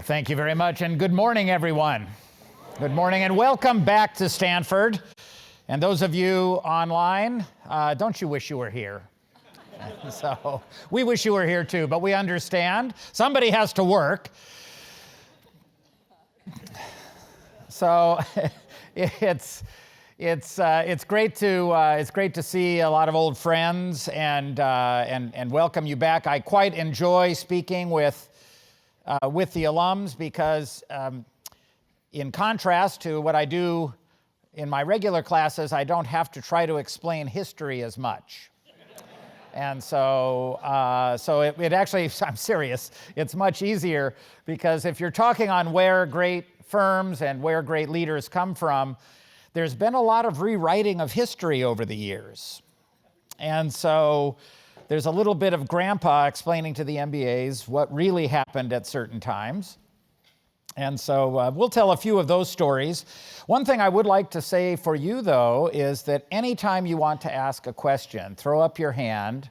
Thank you very much, and good morning, everyone. Good morning, and welcome back to Stanford. And those of you online, don't you wish you were here? So we wish you were here too, but we understand somebody has to work. So it's great to see a lot of old friends and welcome you back. I quite enjoy speaking with the alums because in contrast to what I do in my regular classes, I don't have to try to explain history as much. And so it actually, I'm serious, it's much easier because if you're talking on where great firms and where great leaders come from, there's been a lot of rewriting of history over the years. And so there's a little bit of grandpa explaining to the MBAs what really happened at certain times. And so we'll tell a few of those stories. One thing I would like to say for you, though, is that anytime you want to ask a question, throw up your hand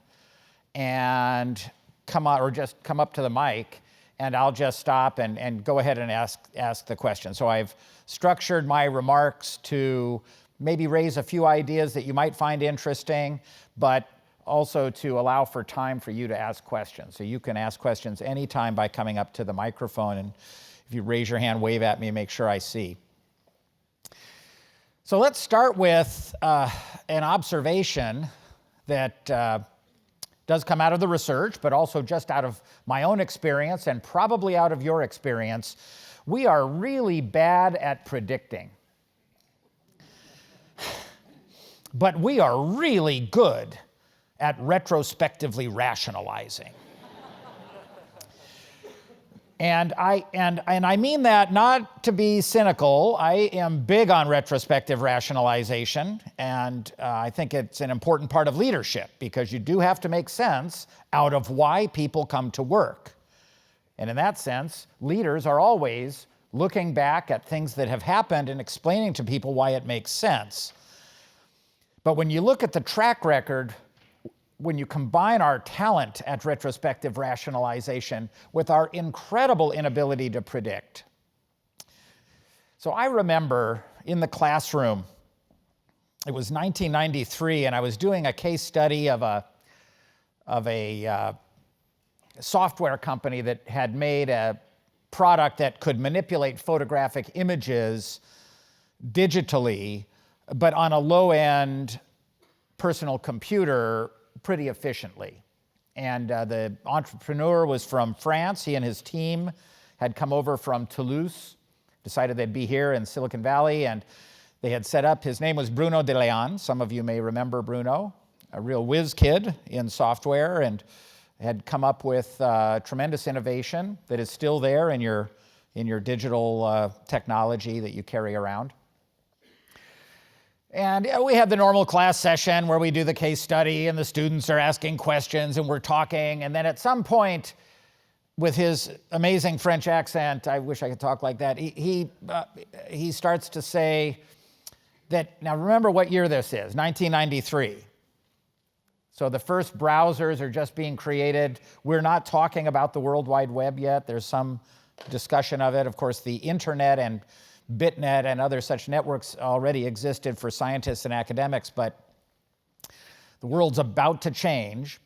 and come out, or just come up to the mic, and I'll just stop and go ahead and ask the question. So I've structured my remarks to maybe raise a few ideas that you might find interesting, but also to allow for time for you to ask questions. So you can ask questions anytime by coming up to the microphone, and if you raise your hand, wave at me, make sure I see. So let's start with an observation that does come out of the research, but also just out of my own experience and probably out of your experience. We are really bad at predicting, but we are really good at retrospectively rationalizing. And I mean that not to be cynical. I am big on retrospective rationalization, and I think it's an important part of leadership because you do have to make sense out of why people come to work. And in that sense, leaders are always looking back at things that have happened and explaining to people why it makes sense. But when you look at the track record, when you combine our talent at retrospective rationalization with our incredible inability to predict. So I remember in the classroom, it was 1993, and I was doing a case study of a software company that had made a product that could manipulate photographic images digitally, but on a low-end personal computer pretty efficiently. And the entrepreneur was from France. He and his team had come over from Toulouse, decided they'd be here in Silicon Valley, and they had set up, his name was Bruno de Leon. Some of you may remember Bruno, a real whiz kid in software, and had come up with tremendous innovation that is still there in your digital technology that you carry around. And we had the normal class session where we do the case study and the students are asking questions and we're talking. And then at some point, with his amazing French accent, I wish I could talk like that, he starts to say that, now remember what year this is, 1993. So the first browsers are just being created. We're not talking about the World Wide Web yet. There's some discussion of it. Of course, the internet and BitNet and other such networks already existed for scientists and academics, but the world's about to change.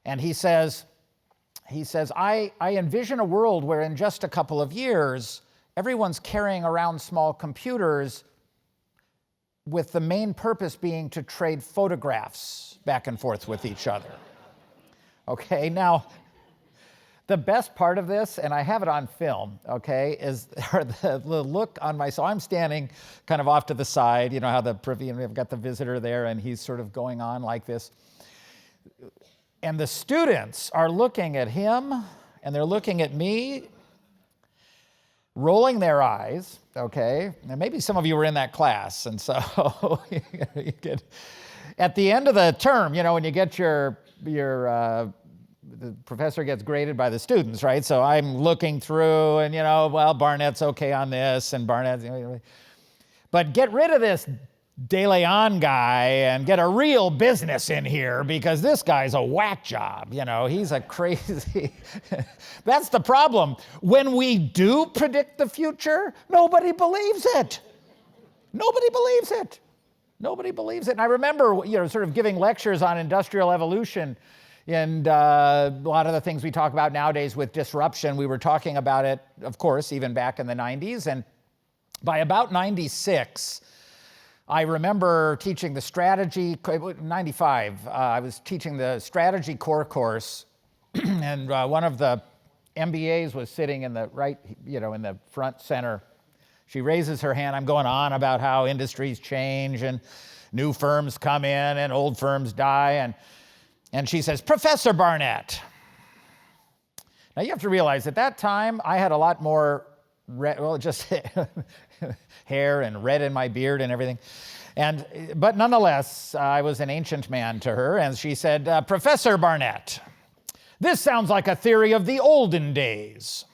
And he says, I envision a world where in just a couple of years, everyone's carrying around small computers with the main purpose being to trade photographs back and forth with each other. Okay, now, the best part of this, and I have it on film, okay, is the look on my, so I'm standing kind of off to the side, you know how we've got the visitor there and he's sort of going on like this. And the students are looking at him and they're looking at me, rolling their eyes, okay? And maybe some of you were in that class, and so you could, at the end of the term, you know, when you get the professor gets graded by the students, right? So I'm looking through and, you know, well, Barnett's okay on this and Barnett's, but get rid of this De Leon guy and get a real business in here because this guy's a whack job. He's a crazy. That's the problem. When we do predict the future, nobody believes it. Nobody believes it. Nobody believes it. And I remember, sort of giving lectures on industrial evolution and a lot of the things we talk about nowadays with disruption. We were talking about it, of course, even back in the 90s. And by about 96, I remember teaching the strategy, 95, I was teaching the strategy core course, and one of the MBAs was sitting in the right, in the front center. She raises her hand. I'm going on about how industries change and new firms come in and old firms die. And she says, Professor Barnett. Now you have to realize at that time I had a lot more just hair and red in my beard and everything. But nonetheless, I was an ancient man to her. And she said, Professor Barnett, this sounds like a theory of the olden days.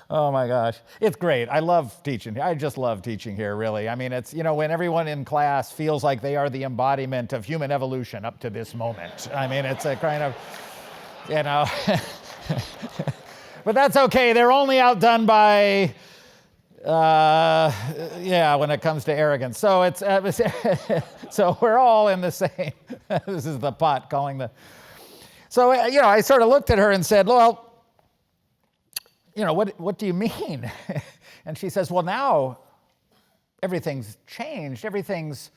Oh my gosh, it's great. I love teaching. I just love teaching here, really. I mean, it's, when everyone in class feels like they are the embodiment of human evolution up to this moment. I mean, it's a kind of, but that's okay. They're only outdone by, when it comes to arrogance. So so we're all in the same. This is the pot calling the. So, I sort of looked at her and said, well, what do you mean? And she says, well, now everything's changed. Everything's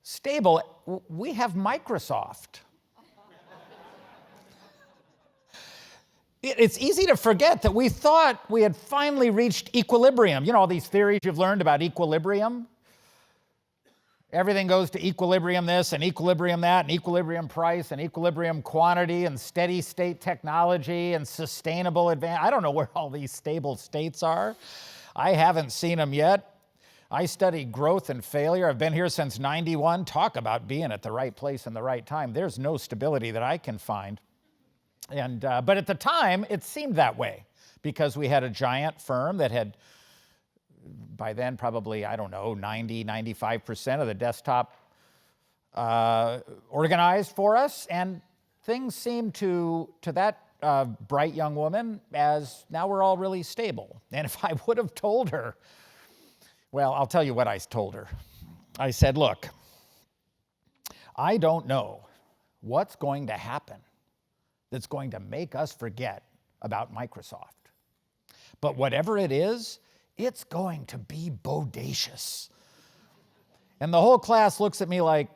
stable. We have Microsoft. It's easy to forget that we thought we had finally reached equilibrium. All these theories you've learned about equilibrium. Everything goes to equilibrium this and equilibrium that and equilibrium price and equilibrium quantity and steady state technology and sustainable advance. I don't know where all these stable states are. I haven't seen them yet. I study growth and failure. I've been here since 91. Talk about being at the right place and the right time. There's no stability that I can find. But at the time, it seemed that way because we had a giant firm that had, by then, probably, 95% of the desktop organized for us. And things seemed to that bright young woman as now we're all really stable. And if I would have told her, well, I'll tell you what I told her. I said, look, I don't know what's going to happen that's going to make us forget about Microsoft. But whatever it is, it's going to be bodacious. And the whole class looks at me like,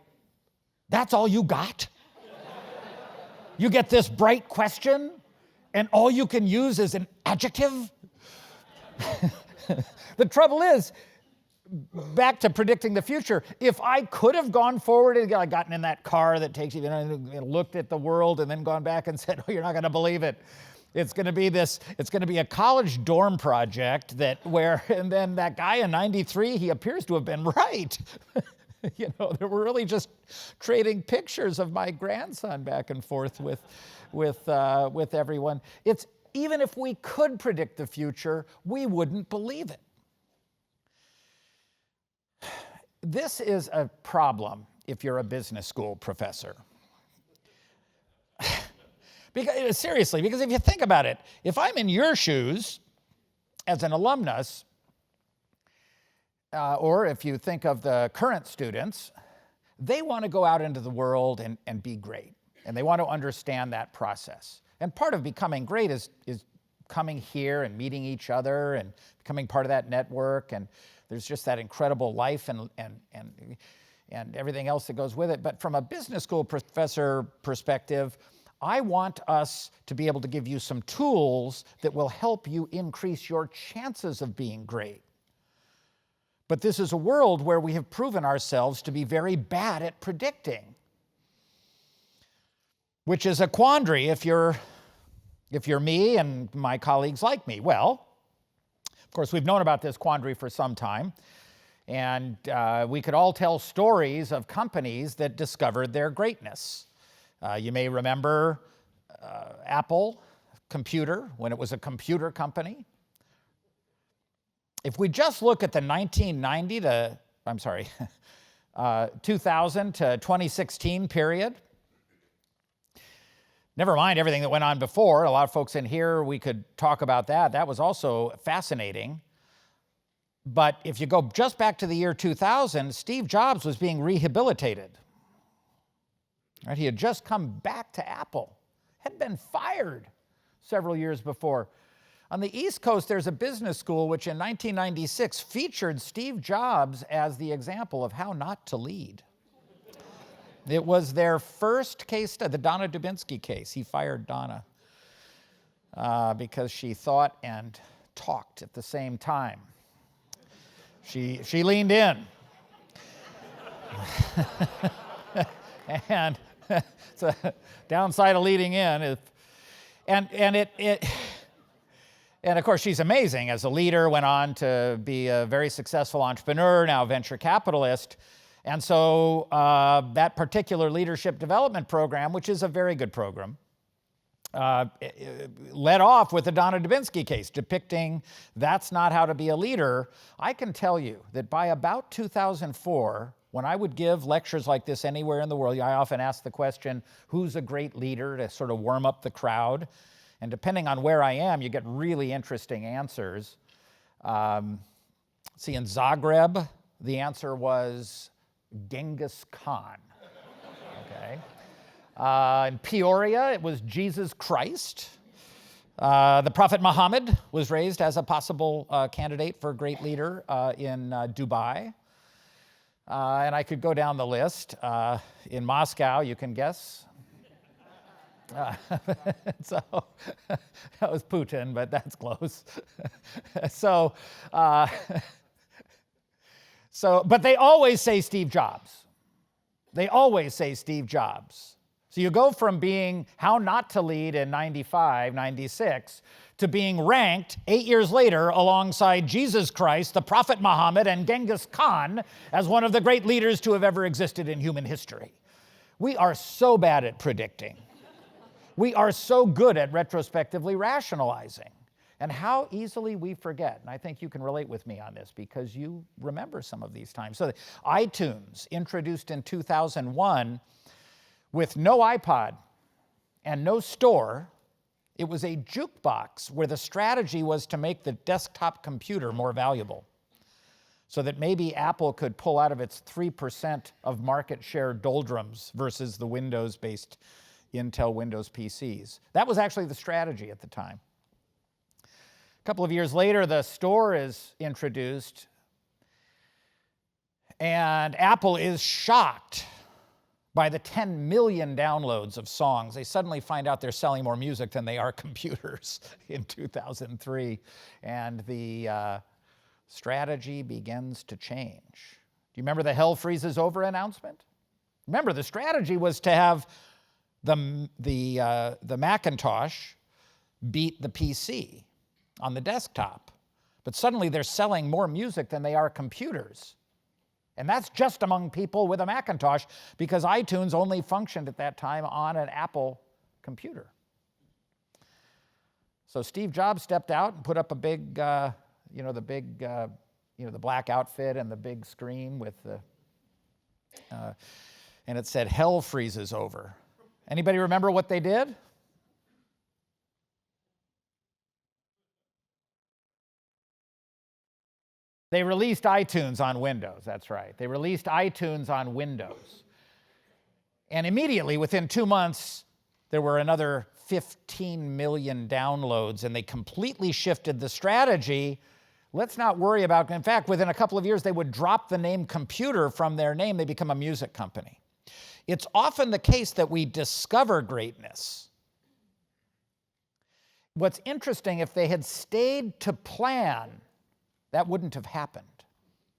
that's all you got? You get this bright question, and all you can use is an adjective? The trouble is, back to predicting the future, if I could have gone forward and gotten in that car that takes you, and looked at the world and then gone back and said, oh, you're not going to believe it. It's going to be a college dorm project and then that guy in 93, he appears to have been right. They were really just trading pictures of my grandson back and forth with everyone. It's, even if we could predict the future, we wouldn't believe it. This is a problem if you're a business school professor. Seriously, because if you think about it, if I'm in your shoes as an alumnus, or if you think of the current students, they want to go out into the world and be great. And they want to understand that process. And part of becoming great is coming here and meeting each other and becoming part of that network. And there's just that incredible life and everything else that goes with it. But from a business school professor perspective, I want us to be able to give you some tools that will help you increase your chances of being great. But this is a world where we have proven ourselves to be very bad at predicting, which is a quandary if you're me and my colleagues like me. Well, of course, we've known about this quandary for some time, and we could all tell stories of companies that discovered their greatness. You may remember Apple Computer, when it was a computer company. If we just look at the 1990 to, 2000 to 2016 period, never mind everything that went on before. A lot of folks in here, we could talk about that. That was also fascinating. But if you go just back to the year 2000, Steve Jobs was being rehabilitated. Right? He had just come back to Apple, had been fired several years before. On the East Coast, there's a business school which in 1996 featured Steve Jobs as the example of how not to lead. It was their first case study, the Donna Dubinsky case. He fired Donna because she thought and talked at the same time. She leaned in. And it's a downside of leading in. And of course, she's amazing as a leader, went on to be a very successful entrepreneur, now venture capitalist. And so that particular leadership development program, which is a very good program, led off with the Donna Dubinsky case, depicting that's not how to be a leader. I can tell you that by about 2004, when I would give lectures like this anywhere in the world, I often ask the question, who's a great leader, to sort of warm up the crowd. And depending on where I am, you get really interesting answers. See, in Zagreb, the answer was Genghis Khan. Okay. In Peoria, it was Jesus Christ. The Prophet Muhammad was raised as a possible candidate for great leader in Dubai. And I could go down the list. In Moscow, you can guess. So that was Putin, but that's close. But they always say Steve Jobs. They always say Steve Jobs. So you go from being how not to lead in 95, 96, to being ranked 8 years later alongside Jesus Christ, the Prophet Muhammad, and Genghis Khan as one of the great leaders to have ever existed in human history. We are so bad at predicting. We are so good at retrospectively rationalizing. And how easily we forget. And I think you can relate with me on this because you remember some of these times. So iTunes, introduced in 2001 with no iPod and no store. It was a jukebox where the strategy was to make the desktop computer more valuable, so that maybe Apple could pull out of its 3% of market share doldrums versus the Windows-based Intel Windows PCs. That was actually the strategy at the time. A couple of years later, the store is introduced, and Apple is shocked by the 10 million downloads of songs. They suddenly find out they're selling more music than they are computers in 2003, and the strategy begins to change. Do you remember the hell freezes over announcement? Remember, the strategy was to have the Macintosh beat the PC on the desktop. But suddenly they're selling more music than they are computers. And that's just among people with a Macintosh, because iTunes only functioned at that time on an Apple computer. So Steve Jobs stepped out and put up a big, the black outfit and the big screen with the, and it said, "Hell freezes over." Anybody remember what they did? They released iTunes on Windows, that's right. They released iTunes on Windows. And immediately, within 2 months, there were another 15 million downloads, and they completely shifted the strategy. Let's not worry about, in fact, within a couple of years, they would drop the name computer from their name. They become a music company. It's often the case that we discover greatness. What's interesting, if they had stayed to plan, that wouldn't have happened.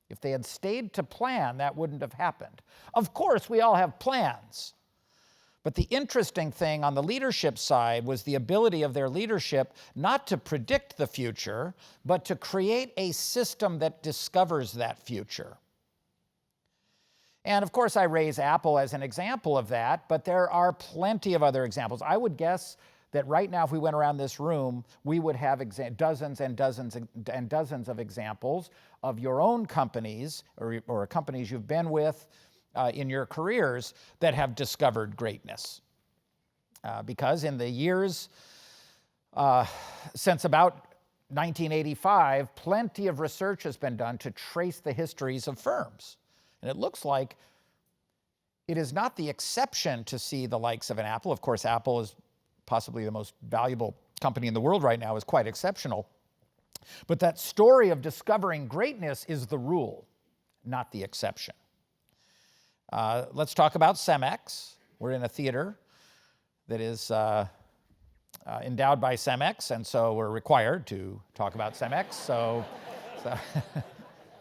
If they had stayed to plan, that wouldn't have happened. Of course, we all have plans. But the interesting thing on the leadership side was the ability of their leadership not to predict the future, but to create a system that discovers that future. And of course, I raise Apple as an example of that, but there are plenty of other examples. I would guess that right now, if we went around this room, we would have dozens and dozens and dozens of examples of your own companies or companies you've been with in your careers that have discovered greatness. Because in the years since about 1985, plenty of research has been done to trace the histories of firms. And it looks like it is not the exception to see the likes of an Apple. Of course, Apple is possibly the most valuable company in the world right now, is quite exceptional. But that story of discovering greatness is the rule, not the exception. Let's talk about CEMEX. We're in a theater that is endowed by CEMEX, and so we're required to talk about CEMEX. So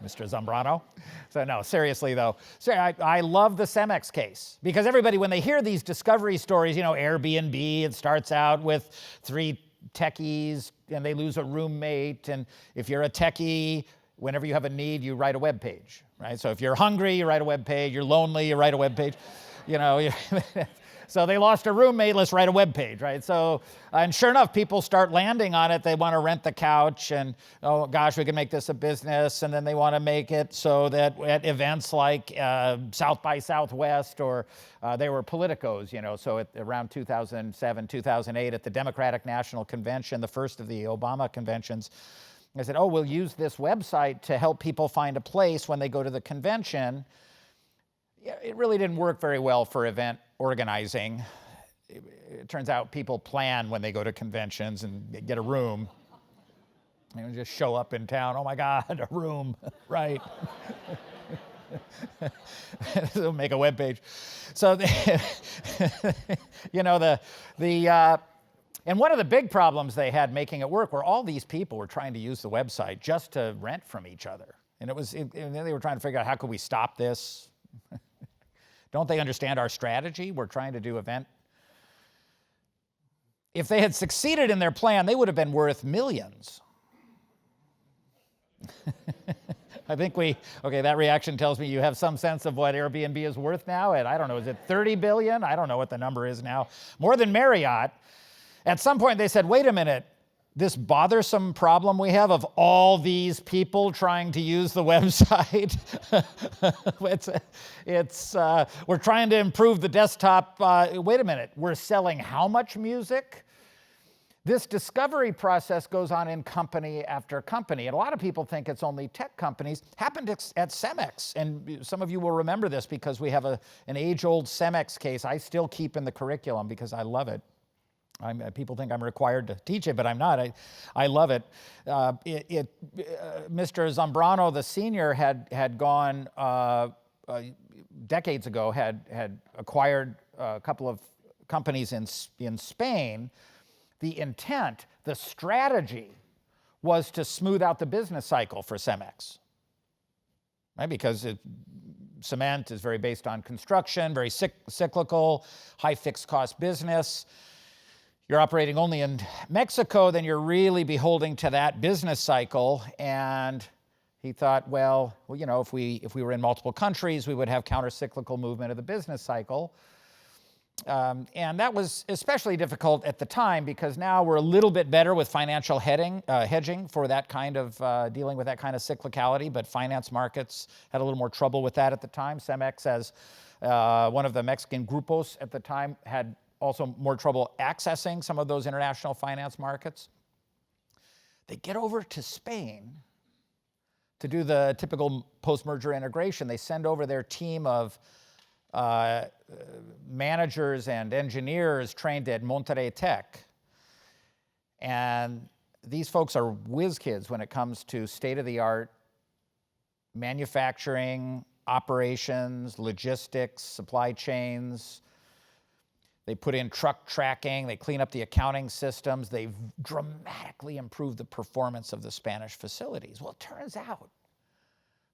Mr. Zambrano. So no, seriously though, I love the CEMEX case because everybody, when they hear these discovery stories, Airbnb, it starts out with 3 techies and they lose a roommate. And if you're a techie, whenever you have a need, you write a web page, right? So if you're hungry, you write a web page. You're lonely, you write a web page. So they lost a roommate, let's write a web page, right? So, and sure enough, people start landing on it. They want to rent the couch and, oh gosh, we can make this a business. And then they want to make it so that at events like South by Southwest, or they were politicos, so around 2007, 2008 at the Democratic National Convention, the first of the Obama conventions, I said, we'll use this website to help people find a place when they go to the convention. It really didn't work very well for event organizing. It turns out people plan when they go to conventions and get a room. They just show up in town, oh my God, a room, right? They'll make a web page. So, and one of the big problems they had making it work were all these people were trying to use the website just to rent from each other. And and then they were trying to figure out, how could we stop this? Don't they understand our strategy? We're trying to do event. If they had succeeded in their plan, they would have been worth millions. I think that reaction tells me you have some sense of what Airbnb is worth now. And I don't know, is it 30 billion? I don't know what the number is now. More than Marriott. At some point they said, wait a minute, this bothersome problem we have of all these people trying to use the website. We're trying to improve the desktop. Wait a minute, we're selling how much music? This discovery process goes on in company after company. And a lot of people think it's only tech companies. Happened at CEMEX. And some of you will remember this because we have an age-old CEMEX case I still keep in the curriculum because I love it. People think I'm required to teach it, but I'm not. I love it. Mr. Zambrano, the senior, had gone decades ago, had acquired a couple of companies in Spain. The intent, the strategy, was to smooth out the business cycle for CEMEX, right? Because cement is very based on construction, very cyclical, high fixed cost business. You're operating only in Mexico, then you're really beholden to that business cycle. And he thought, well, if we were in multiple countries, we would have counter-cyclical movement of the business cycle. And that was especially difficult at the time because now we're a little bit better with financial hedging for that kind of dealing with that kind of cyclicality, but finance markets had a little more trouble with that at the time. CEMEX, as one of the Mexican grupos at the time, had also more trouble accessing some of those international finance markets. They get over to Spain to do the typical post-merger integration. They send over their team of managers and engineers trained at Monterrey Tech. And these folks are whiz kids when it comes to state-of-the-art manufacturing, operations, logistics, supply chains. They put in truck tracking, they clean up the accounting systems, they've dramatically improved the performance of the Spanish facilities. Well, it turns out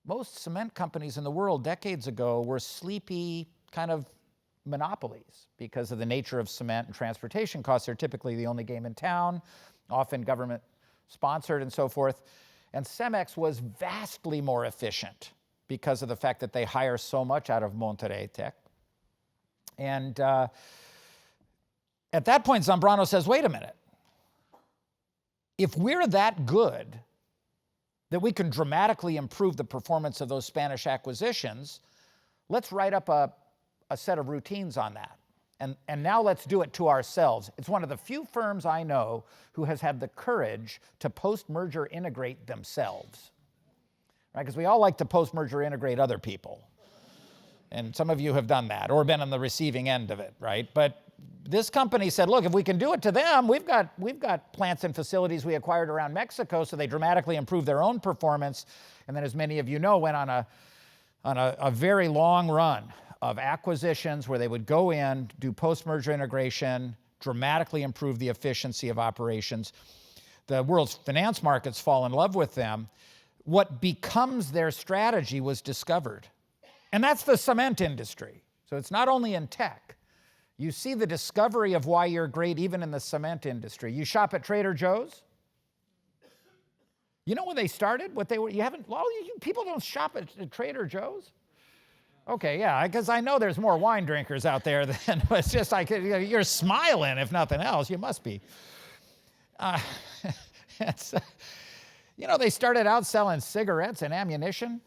most cement companies in the world decades ago were sleepy kind of monopolies because of the nature of cement and transportation costs. They're typically the only game in town, often government sponsored and so forth. And CEMEX was vastly more efficient because of the fact that they hire so much out of Monterrey Tech. And At that point, Zambrano says, wait a minute. If we're that good that we can dramatically improve the performance of those Spanish acquisitions, let's write up a set of routines on that. And now let's do it to ourselves. It's one of the few firms I know who has had the courage to post-merger integrate themselves. Right? Because we all like to post-merger integrate other people. And some of you have done that or been on the receiving end of it, right? But this company said, look, if we can do it to them, we've got plants and facilities we acquired around Mexico, so they dramatically improved their own performance. And then, as many of you know, went on a very long run of acquisitions where they would go in, do post-merger integration, dramatically improve the efficiency of operations. The world's finance markets fall in love with them. What becomes their strategy was discovered. And that's the cement industry. So it's not only in tech. You see the discovery of why you're great even in the cement industry. You shop at Trader Joe's? You know when they started? What they were? You haven't? Well, people don't shop at Trader Joe's. Okay, yeah, because I know there's more wine drinkers out there than. It's just like you're smiling, if nothing else. You must be. They started out selling cigarettes and ammunition.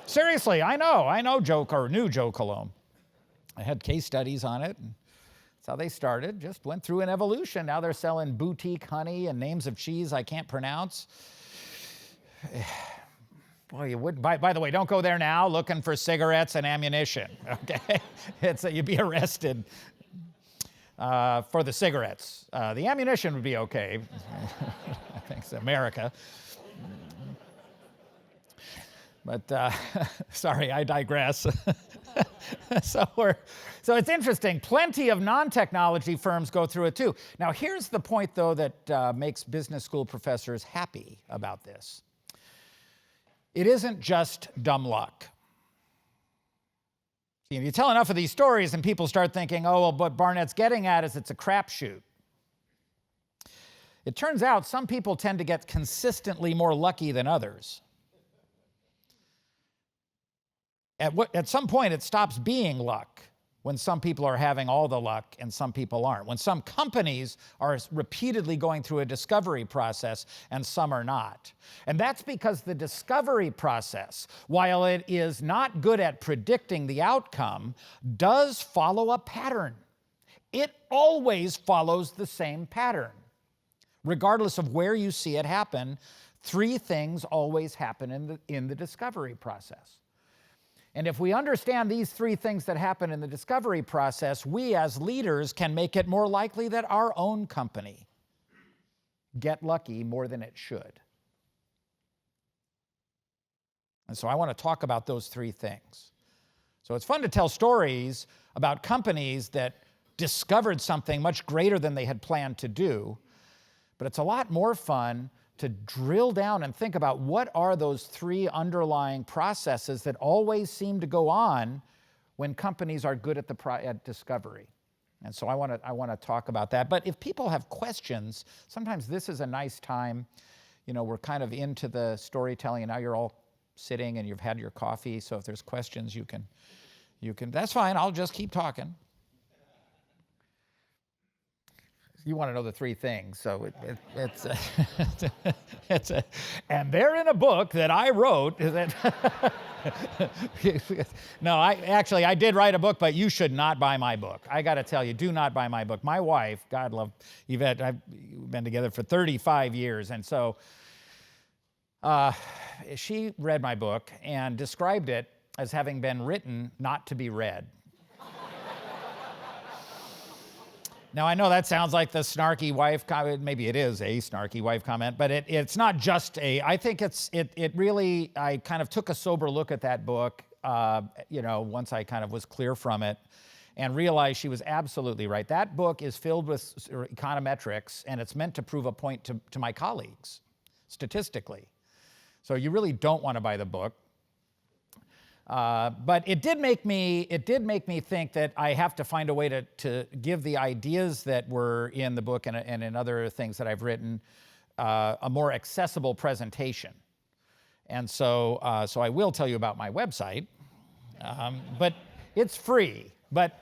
Seriously, I know knew Joe Cologne. I had case studies on it. And that's how they started. Just went through an evolution. Now they're selling boutique honey and names of cheese I can't pronounce. Well, you would. By the way, don't go there now looking for cigarettes and ammunition. Okay, you'd be arrested for the cigarettes. The ammunition would be okay. I think it's America. But sorry, I digress. So it's interesting. Plenty of non-technology firms go through it too. Now, here's the point, though, that makes business school professors happy about this. It isn't just dumb luck. You tell enough of these stories and people start thinking, oh, well, what Barnett's getting at is it's a crapshoot. It turns out some people tend to get consistently more lucky than others. At some point, it stops being luck when some people are having all the luck and some people aren't. When some companies are repeatedly going through a discovery process and some are not. And that's because the discovery process, while it is not good at predicting the outcome, does follow a pattern. It always follows the same pattern. Regardless of where you see it happen, three things always happen in the discovery process. And if we understand these three things that happen in the discovery process, we as leaders can make it more likely that our own company get lucky more than it should. And so I want to talk about those three things. So it's fun to tell stories about companies that discovered something much greater than they had planned to do, but it's a lot more fun to drill down and think about what are those three underlying processes that always seem to go on when companies are good at discovery. And so I want to talk about that. But if people have questions, sometimes this is a nice time. We're kind of into the storytelling, and now you're all sitting and you've had your coffee. So if there's questions, you can. That's fine. I'll just keep talking. You want to know the three things, so and they're in a book that I wrote. No, I did write a book, but you should not buy my book. I got to tell you, do not buy my book. My wife, God love Yvette, I've been together for 35 years, and so she read my book and described it as having been written not to be read. Now, I know that sounds like the snarky wife comment. Maybe it is a snarky wife comment, but it's not just I think it really, I kind of took a sober look at that book, once I kind of was clear from it and realized she was absolutely right. That book is filled with econometrics, and it's meant to prove a point to my colleagues, statistically. So you really don't want to buy the book. But it did make me think that I have to find a way to give the ideas that were in the book and in other things that I've written a more accessible presentation. And so I will tell you about my website, but it's free. But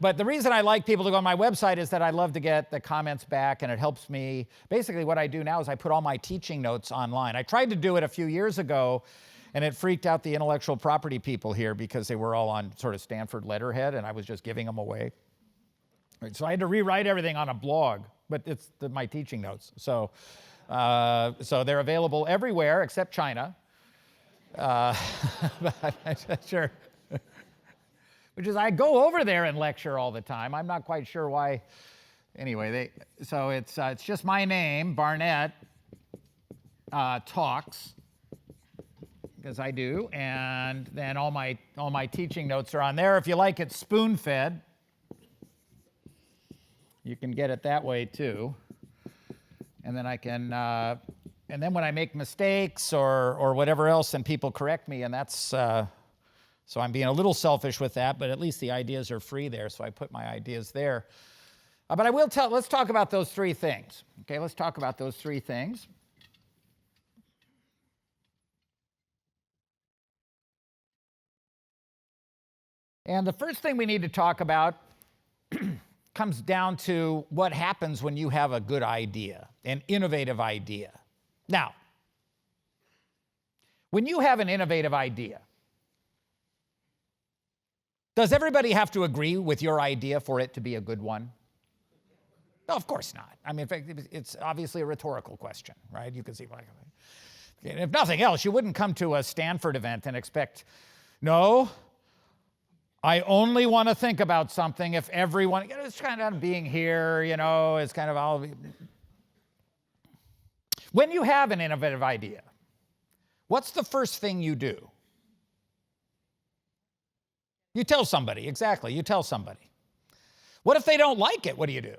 But the reason I like people to go on my website is that I love to get the comments back, and it helps me. Basically, what I do now is I put all my teaching notes online. I tried to do it a few years ago, and it freaked out the intellectual property people here because they were all on sort of Stanford letterhead, and I was just giving them away. So I had to rewrite everything on a blog, but it's my teaching notes. So they're available everywhere except China. Sure. Which is, I go over there and lecture all the time. I'm not quite sure why. Anyway, so it's just my name, Barnett Talks, because I do, and then all my teaching notes are on there. If you like it spoon-fed, you can get it that way too. And then I can, and then when I make mistakes or whatever else, then people correct me, and that's. So I'm being a little selfish with that, but at least the ideas are free there, so I put my ideas there. But I will let's talk about those three things. Okay, let's talk about those three things. And the first thing we need to talk about comes down to what happens when you have a good idea, an innovative idea. Now, when you have an innovative idea, does everybody have to agree with your idea for it to be a good one? No, of course not. I mean, in fact, it's obviously a rhetorical question, right? You can see why. If nothing else, you wouldn't come to a Stanford event and expect, no, I only want to think about something if everyone, it's kind of being here, it's kind of all. When you have an innovative idea, what's the first thing you do? You tell somebody, exactly, you tell somebody. What if they don't like it? What do?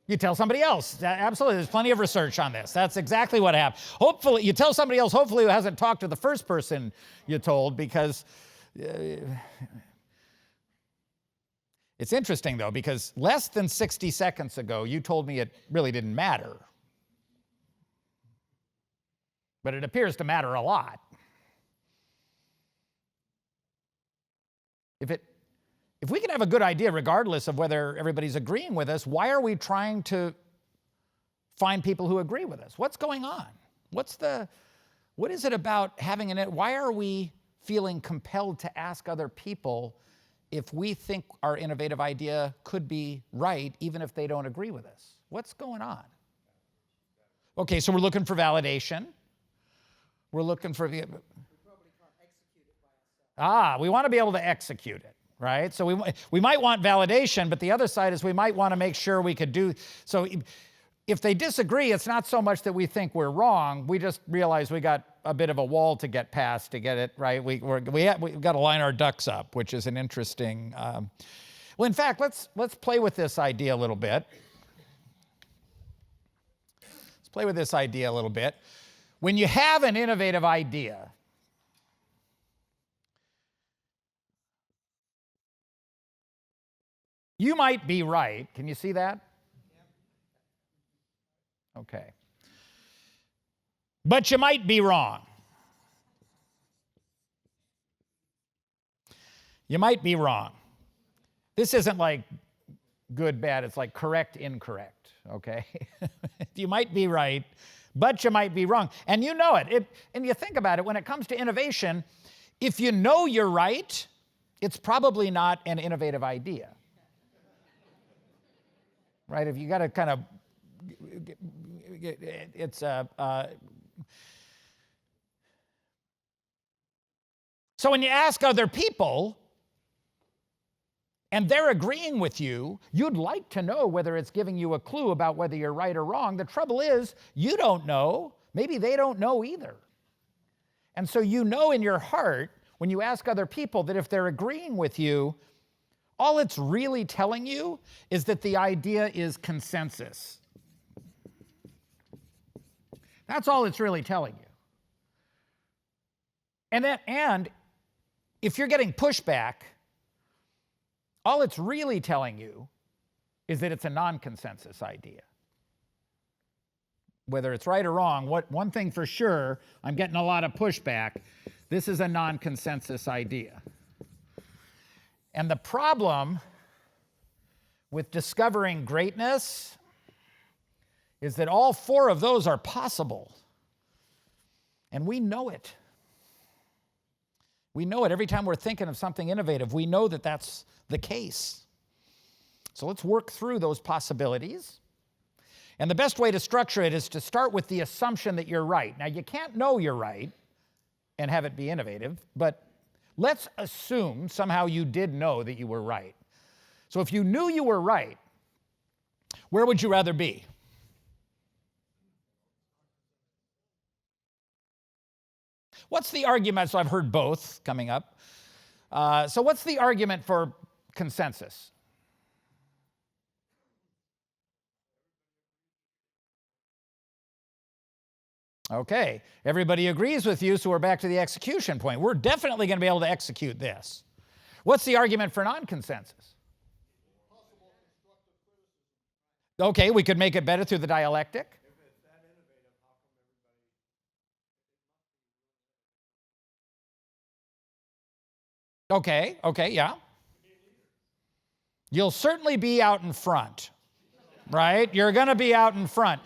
You tell somebody else. Absolutely, there's plenty of research on this. That's exactly what happens. Hopefully, you tell somebody else, hopefully who hasn't talked to the first person you told, because it's interesting, though, because less than 60 seconds ago, you told me it really didn't matter. But it appears to matter a lot. If we can have a good idea regardless of whether everybody's agreeing with us, why are we trying to find people who agree with us? What's going on? What is it about having why are we feeling compelled to ask other people if we think our innovative idea could be right, even if they don't agree with us? What's going on? Okay, so we're looking for validation. We're looking for. We want to be able to execute it, right? So we might want validation, but the other side is we might want to make sure we could do. So if they disagree, it's not so much that we think we're wrong. We just realize we got a bit of a wall to get past to get it right. We've got to line our ducks up, which is an interesting. Well, in fact, let's play with this idea a little bit. Let's play with this idea a little bit. When you have an innovative idea, you might be right. Can you see that? Okay. But you might be wrong. You might be wrong. This isn't like good, bad. It's like correct, incorrect, okay? You might be right, but you might be wrong. And you know it. And you think about it, when it comes to innovation, if you know you're right, it's probably not an innovative idea. Right? If you got to kind of, so when you ask other people and they're agreeing with you, you'd like to know whether it's giving you a clue about whether you're right or wrong. The trouble is, you don't know. Maybe they don't know either. And so you know in your heart, when you ask other people, that if they're agreeing with you, all it's really telling you is that the idea is consensus. That's all it's really telling you. And if you're getting pushback, all it's really telling you is that it's a non-consensus idea. Whether it's right or wrong, one thing for sure, I'm getting a lot of pushback. This is a non-consensus idea. And the problem with discovering greatness is that all four of those are possible. And we know it. We know it every time we're thinking of something innovative. We know that that's the case. So let's work through those possibilities. And the best way to structure it is to start with the assumption that you're right. Now, you can't know you're right and have it be innovative, but let's assume somehow you did know that you were right. So if you knew you were right, where would you rather be? What's the argument? So I've heard both coming up. So what's the argument for consensus? Okay, everybody agrees with you, so we're back to the execution point. We're definitely going to be able to execute this. What's the argument for non-consensus? Okay, we could make it better through the dialectic. Okay, yeah. You'll certainly be out in front, right? You're going to be out in front.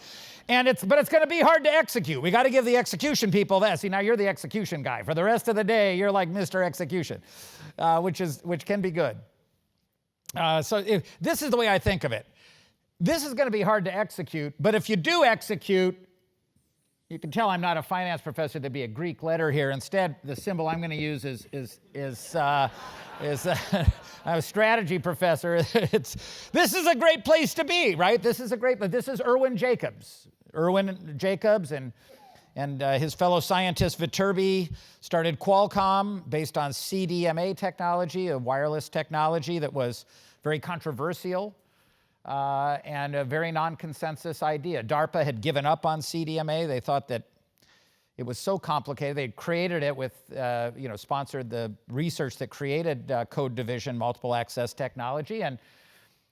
But it's going to be hard to execute. We got to give the execution people that. See, now you're the execution guy. For the rest of the day, you're like Mr. Execution, which can be good. This is the way I think of it. This is going to be hard to execute, but if you do execute, you can tell I'm not a finance professor. There'd be a Greek letter here. Instead, the symbol I'm going to use is I'm a strategy professor. This is a great place to be, right? This is Irwin Jacobs. Irwin Jacobs and his fellow scientist Viterbi started Qualcomm based on CDMA technology, a wireless technology that was very controversial and a very non-consensus idea. DARPA had given up on CDMA. They thought that it was so complicated. They created it with, sponsored the research that created code division, multiple access technology, and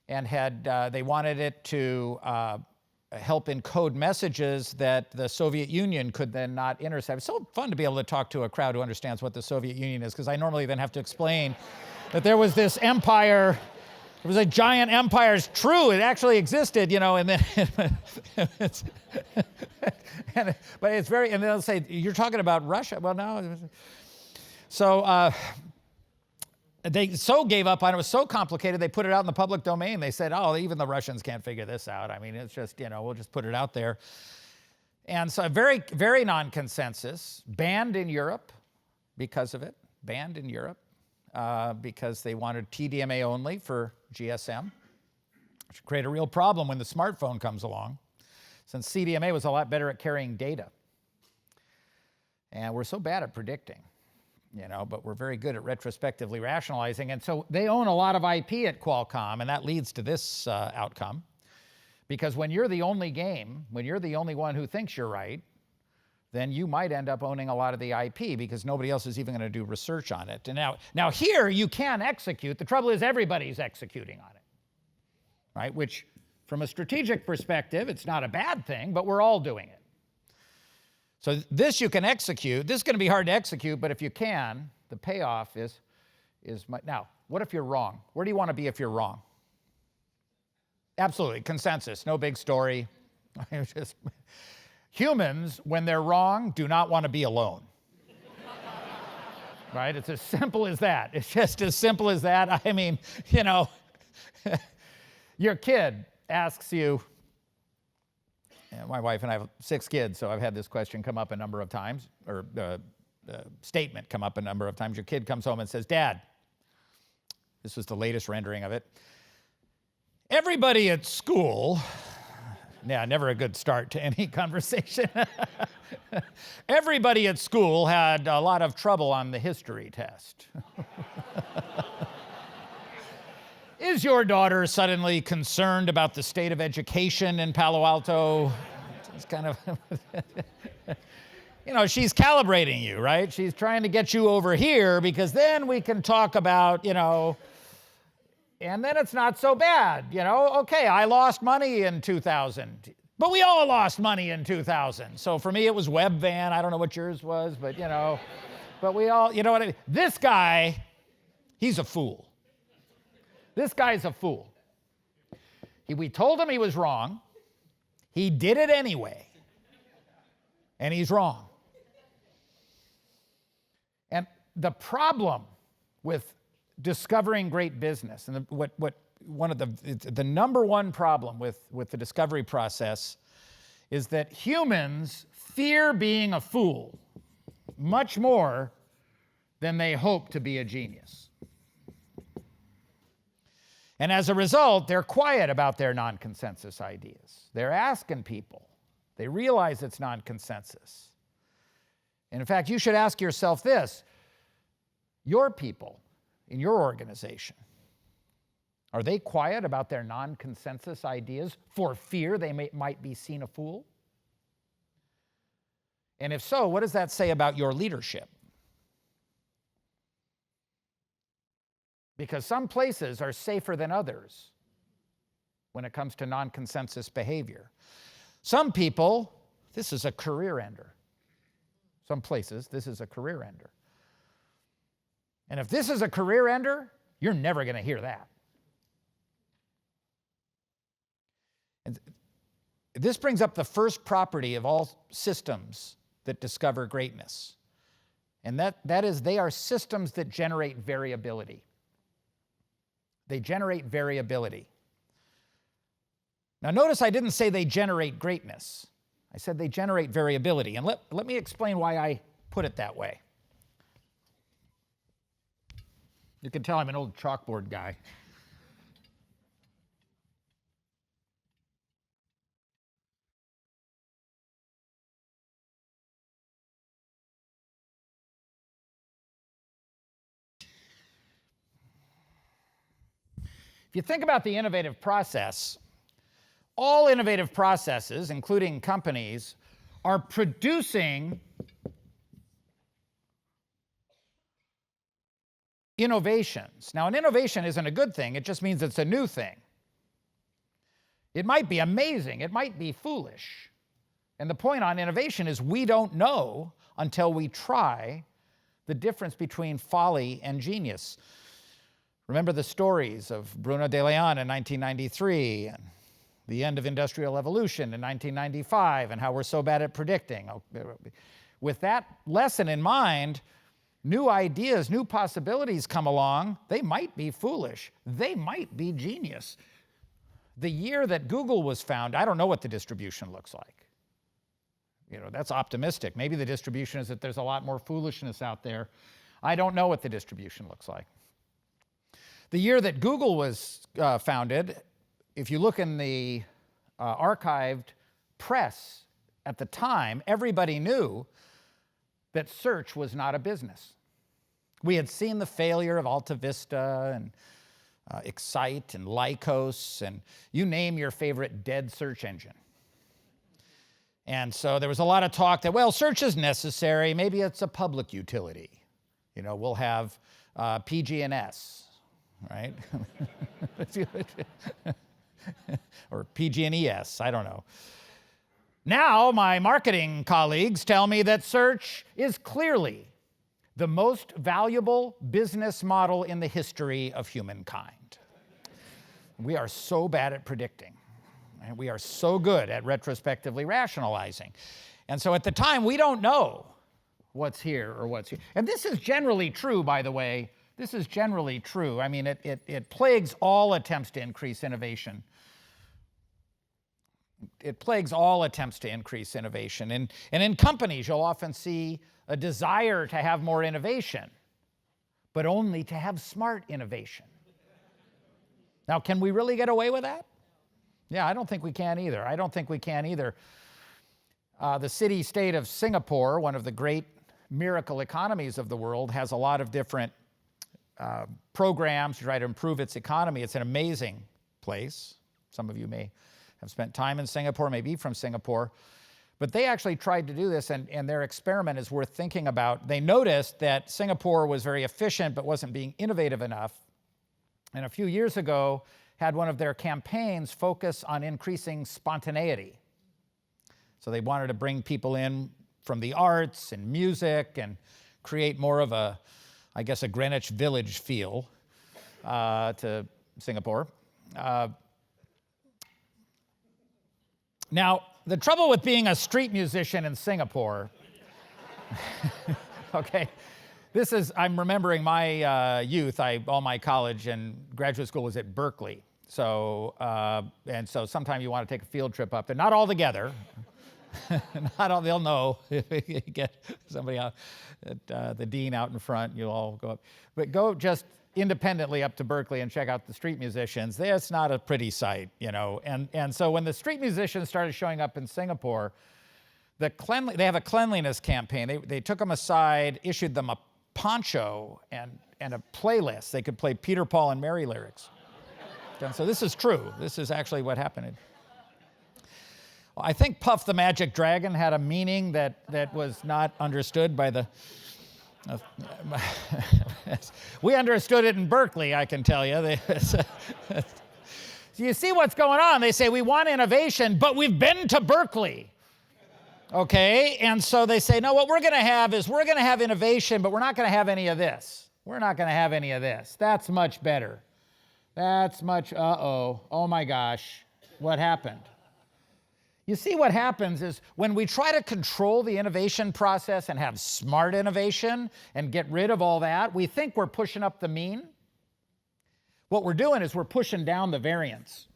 they wanted it to help encode messages that the Soviet Union could then not intercept. It's so fun to be able to talk to a crowd who understands what the Soviet Union is, because I normally then have to explain that there was this empire. It was a giant empire. It's true. It actually existed, and then but it's very, and they'll say, you're talking about Russia. Well, no. So they so gave up on it. It was so complicated, they put it out in the public domain. They said, oh, even the Russians can't figure this out. I mean, it's just, we'll just put it out there. And so very, very non-consensus, banned in Europe because of it, banned in Europe. Because they wanted TDMA only for GSM, which created a real problem when the smartphone comes along, since CDMA was a lot better at carrying data. And we're so bad at predicting, but we're very good at retrospectively rationalizing. And so they own a lot of IP at Qualcomm, and that leads to this outcome. Because when you're the only when you're the only one who thinks you're right, then you might end up owning a lot of the IP because nobody else is even going to do research on it. And now here you can execute. The trouble is everybody's executing on it, right? Which, from a strategic perspective, it's not a bad thing, but we're all doing it. So this you can execute. This is going to be hard to execute, but if you can, the payoff is now, what if you're wrong? Where do you want to be if you're wrong? Absolutely, consensus, no big story. Humans, when they're wrong, do not want to be alone. Right? It's as simple as that. It's just as simple as that. I mean, your kid asks you, my wife and I have 6 kids, so I've had this question come up a number of times, or statement come up a number of times. Your kid comes home and says, Dad, this was the latest rendering of it, everybody at school... Yeah, never a good start to any conversation. Everybody at school had a lot of trouble on the history test. Is your daughter suddenly concerned about the state of education in Palo Alto? It's kind of, she's calibrating you, right? She's trying to get you over here because then we can talk about, and then it's not so bad, Okay, I lost money in 2000, but we all lost money in 2000. So for me, it was Webvan. I don't know what yours was, but but we all, what I mean? This guy, he's a fool. This guy's a fool. We told him he was wrong. He did it anyway. And he's wrong. And the problem with discovering great business, and one of the number one problem with the discovery process is that humans fear being a fool much more than they hope to be a genius. And as a result, they're quiet about their non-consensus ideas. They're asking people. They realize it's non-consensus. And in fact, you should ask yourself this: your people in your organization, are they quiet about their non-consensus ideas for fear they might be seen a fool? And if so, what does that say about your leadership? Because some places are safer than others when it comes to non-consensus behavior. Some people, this is a career ender. Some places, this is a career ender. And if this is a career ender, you're never going to hear that. And this brings up the first property of all systems that discover greatness. And that is, they are systems that generate variability. They generate variability. Now notice I didn't say they generate greatness. I said they generate variability. And let me explain why I put it that way. You can tell I'm an old chalkboard guy. If you think about the innovative process, all innovative processes, including companies, are producing innovations. Now, an innovation isn't a good thing. It just means it's a new thing. It might be amazing. It might be foolish. And the point on innovation is we don't know until we try the difference between folly and genius. Remember the stories of Bruno de Leon in 1993 and the end of industrial evolution in 1995 and how we're so bad at predicting. With that lesson in mind, new ideas, new possibilities come along. They might be foolish. They might be genius. The year that Google was found, I don't know what the distribution looks like. That's optimistic. Maybe the distribution is that there's a lot more foolishness out there. I don't know what the distribution looks like. The year that Google was founded, if you look in the archived press at the time, everybody knew that search was not a business. We had seen the failure of Alta Vista and Excite and Lycos, and you name your favorite dead search engine. And so there was a lot of talk that, well, search is necessary. Maybe it's a public utility. We'll have PG&S. Right? Or PG&ES, I don't know. Now, my marketing colleagues tell me that search is clearly the most valuable business model in the history of humankind. We are so bad at predicting, and we are so good at retrospectively rationalizing. And so at the time, we don't know what's here or what's here. And this is generally true, by the way. This is generally true. I mean, it plagues all attempts to increase innovation. It plagues all attempts to increase innovation. And in companies, you'll often see a desire to have more innovation, but only to have smart innovation. Now, can we really get away with that? Yeah, I don't think we can either. I don't think we can either. The city-state of Singapore, one of the great miracle economies of the world, has a lot of different programs to try to improve its economy. It's an amazing place. Some of you may have spent time in Singapore, maybe from Singapore. But they actually tried to do this, and their experiment is worth thinking about. They noticed that Singapore was very efficient but wasn't being innovative enough. And a few years ago, had one of their campaigns focus on increasing spontaneity. So they wanted to bring people in from the arts and music and create more of a Greenwich Village feel to Singapore. Now, the trouble with being a street musician in Singapore, okay, I'm remembering my youth. All my college and graduate school was at Berkeley. So sometime you want to take a field trip up there, not all together. Not all, they'll know if you get somebody out, the dean out in front, you'll all go up. But go just independently up to Berkeley and check out the street musicians. That's not a pretty sight, you know. And so when the street musicians started showing up in Singapore, they have a cleanliness campaign. They took them aside, issued them a poncho and a playlist. They could play Peter, Paul, and Mary lyrics. And so this is true. This is actually what happened. I think Puff the Magic Dragon had a meaning that was not understood by the... we understood it in Berkeley, I can tell you. So you see what's going on. They say, we want innovation, but we've been to Berkeley. Okay? And so they say, no, what we're going to have is we're going to have innovation, but we're not going to have any of this. We're not going to have any of this. That's much better. That's much, oh my gosh, what happened? You see, what happens is when we try to control the innovation process and have smart innovation and get rid of all that, we think we're pushing up the mean. What we're doing is we're pushing down the variance.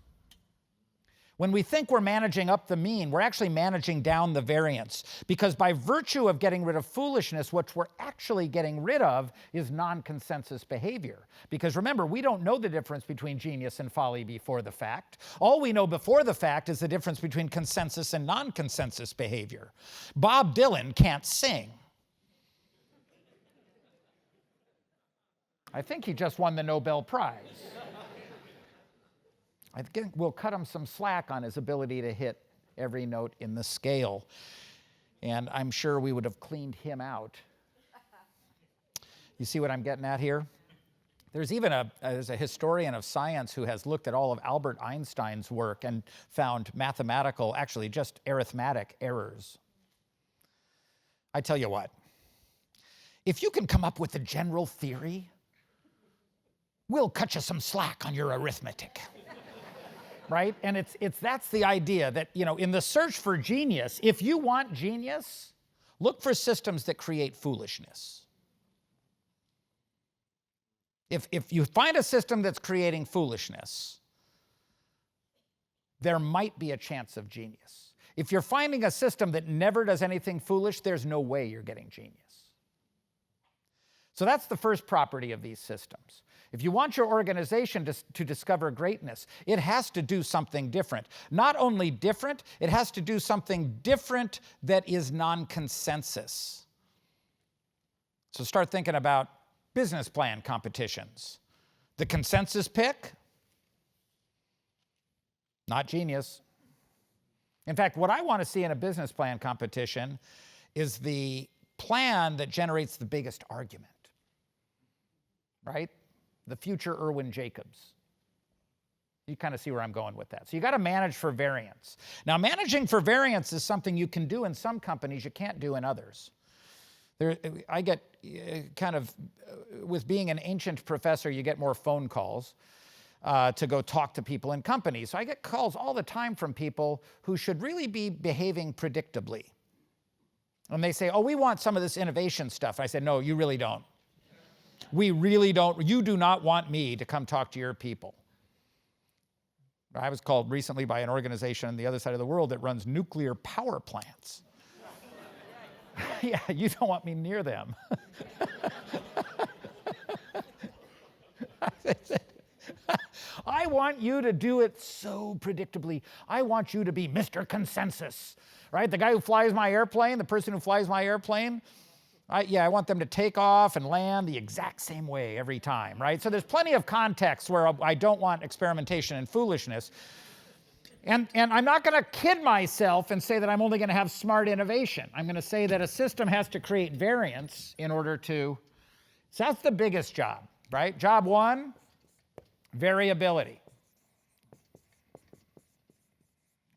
When we think we're managing up the mean, we're actually managing down the variance. Because by virtue of getting rid of foolishness, what we're actually getting rid of is non-consensus behavior. Because remember, we don't know the difference between genius and folly before the fact. All we know before the fact is the difference between consensus and non-consensus behavior. Bob Dylan can't sing. I think he just won the Nobel Prize. I think we'll cut him some slack on his ability to hit every note in the scale. And I'm sure we would have cleaned him out. You see what I'm getting at here? There's even there's a historian of science who has looked at all of Albert Einstein's work and found mathematical, actually just arithmetic errors. I tell you what, if you can come up with a general theory, we'll cut you some slack on your arithmetic. Right? And that's the idea that, you know, in the search for genius, if you want genius, look for systems that create foolishness. If you find a system that's creating foolishness, there might be a chance of genius. If you're finding a system that never does anything foolish, there's no way you're getting genius. So that's the first property of these systems. If you want your organization to discover greatness, it has to do something different. Not only different, it has to do something different that is non-consensus. So start thinking about business plan competitions. The consensus pick, not genius. In fact, what I want to see in a business plan competition is the plan that generates the biggest argument. Right? The future Irwin Jacobs. You kind of see where I'm going with that. So you got to manage for variance. Now, managing for variance is something you can do in some companies, you can't do in others. I get kind of, with being an ancient professor, you get more phone calls to go talk to people in companies. So I get calls all the time from people who should really be behaving predictably. And they say, oh, we want some of this innovation stuff. I said, no, you really don't. We really don't. You do not want me to come talk to your people. I was called recently by an organization on the other side of the world that runs nuclear power plants. Yeah, you don't want me near them. I want you to do it so predictably. I want you to be Mr. Consensus, right? The guy who flies my airplane, the person who flies my airplane, I want them to take off and land the exact same way every time, right? So there's plenty of contexts where I don't want experimentation and foolishness. And I'm not going to kid myself and say that I'm only going to have smart innovation. I'm going to say that a system has to create variance in order to... So that's the biggest job, right? Job one, variability.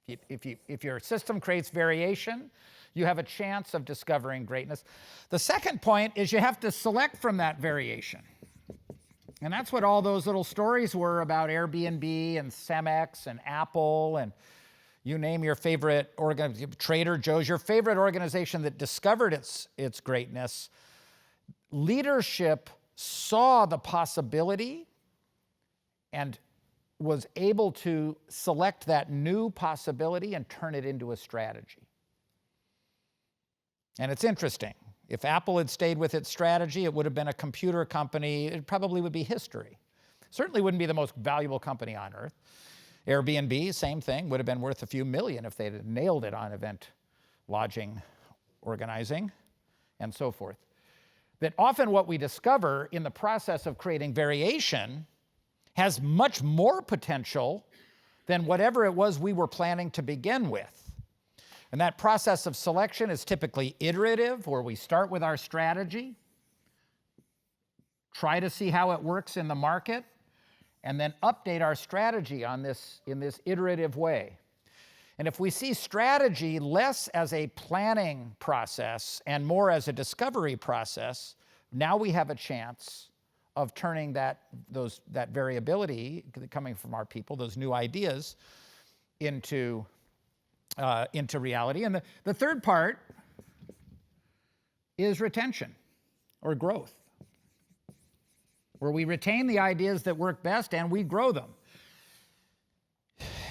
If your system creates variation, you have a chance of discovering greatness. The second point is you have to select from that variation. And that's what all those little stories were about Airbnb and Cemex and Apple and, You name your favorite Trader Joe's, your favorite organization that discovered its greatness. Leadership saw the possibility and was able to select that new possibility and turn it into a strategy. And it's interesting. If Apple had stayed with its strategy, it would have been a computer company. It probably would be history. Certainly wouldn't be the most valuable company on earth. Airbnb, same thing, would have been worth a few million if they'd nailed it on event lodging, organizing, and so forth. That often what we discover in the process of creating variation has much more potential than whatever it was we were planning to begin with. And that process of selection is typically iterative, where we start with our strategy, try to see how it works in the market, and then update our strategy in this iterative way. And if we see strategy less as a planning process and more as a discovery process, now we have a chance of turning that variability coming from our people, those new ideas, into reality. And the third part is retention or growth, where we retain the ideas that work best and we grow them.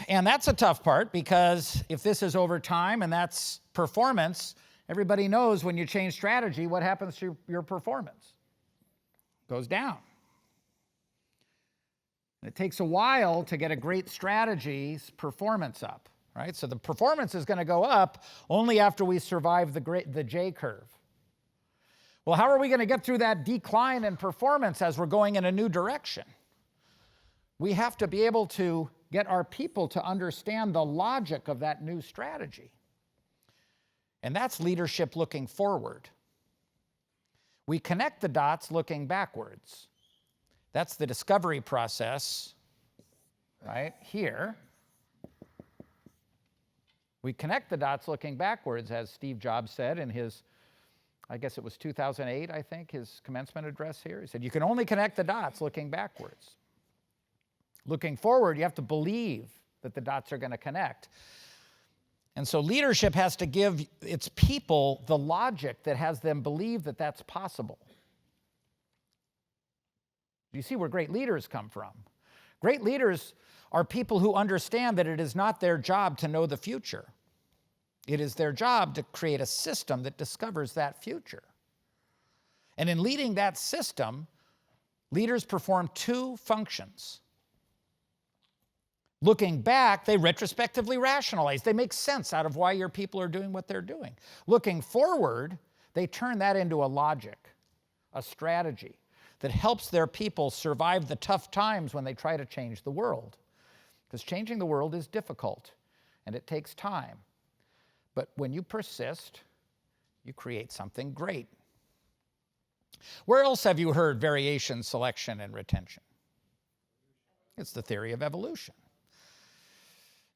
And that's a tough part, because if this is over time and that's performance, everybody knows when you change strategy, what happens to your performance? It goes down. And it takes a while to get a great strategy's performance up, right? So the performance is going to go up only after we survive the J curve. Well, how are we going to get through that decline in performance as we're going in a new direction? We have to be able to get our people to understand the logic of that new strategy. And that's leadership looking forward. We connect the dots looking backwards. That's the discovery process, right here. We connect the dots looking backwards, as Steve Jobs said in his, I guess it was 2008, I think, his commencement address here. He said, you can only connect the dots looking backwards. Looking forward, you have to believe that the dots are going to connect. And so leadership has to give its people the logic that has them believe that that's possible. You see where great leaders come from. Great leaders are people who understand that it is not their job to know the future. It is their job to create a system that discovers that future. And in leading that system, leaders perform two functions. Looking back, they retrospectively rationalize. They make sense out of why your people are doing what they're doing. Looking forward, they turn that into a logic, a strategy that helps their people survive the tough times when they try to change the world. Because changing the world is difficult, and it takes time. But when you persist, you create something great. Where else have you heard variation, selection, and retention? It's the theory of evolution.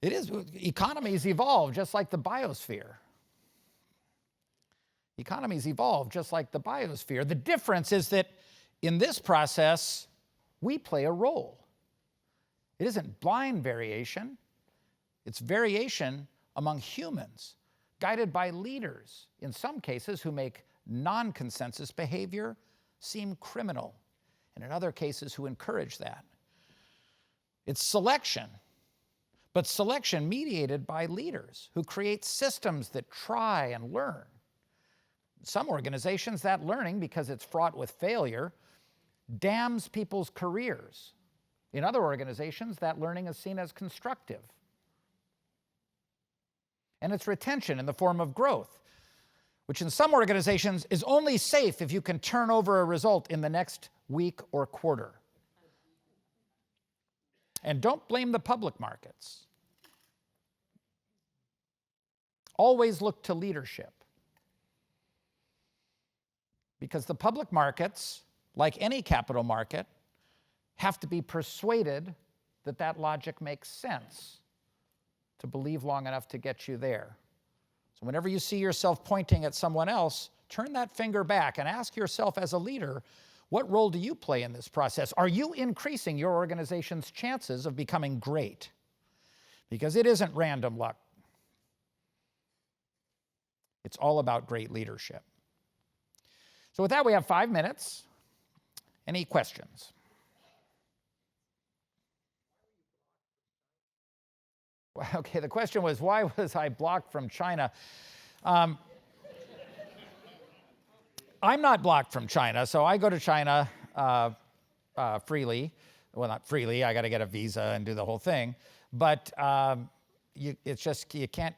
It is. Economies evolve just like the biosphere. Economies evolve just like the biosphere. The difference is that in this process, we play a role. It isn't blind variation. It's variation among humans, guided by leaders, in some cases who make non-consensus behavior seem criminal, and in other cases who encourage that. It's selection, but selection mediated by leaders who create systems that try and learn. Some organizations, that learning, because it's fraught with failure, damns people's careers. In other organizations, that learning is seen as constructive. And it's retention in the form of growth, which in some organizations is only safe if you can turn over a result in the next week or quarter. And don't blame the public markets. Always look to leadership. Because the public markets, like any capital market, have to be persuaded that that logic makes sense to believe long enough to get you there. So whenever you see yourself pointing at someone else, turn that finger back and ask yourself as a leader, what role do you play in this process? Are you increasing your organization's chances of becoming great? Because it isn't random luck. It's all about great leadership. So with that, we have 5 minutes. Any questions? Okay, the question was, why was I blocked from China? I'm not blocked from China, so I go to China freely. Well, not freely, I got to get a visa and do the whole thing. But it's just, you can't,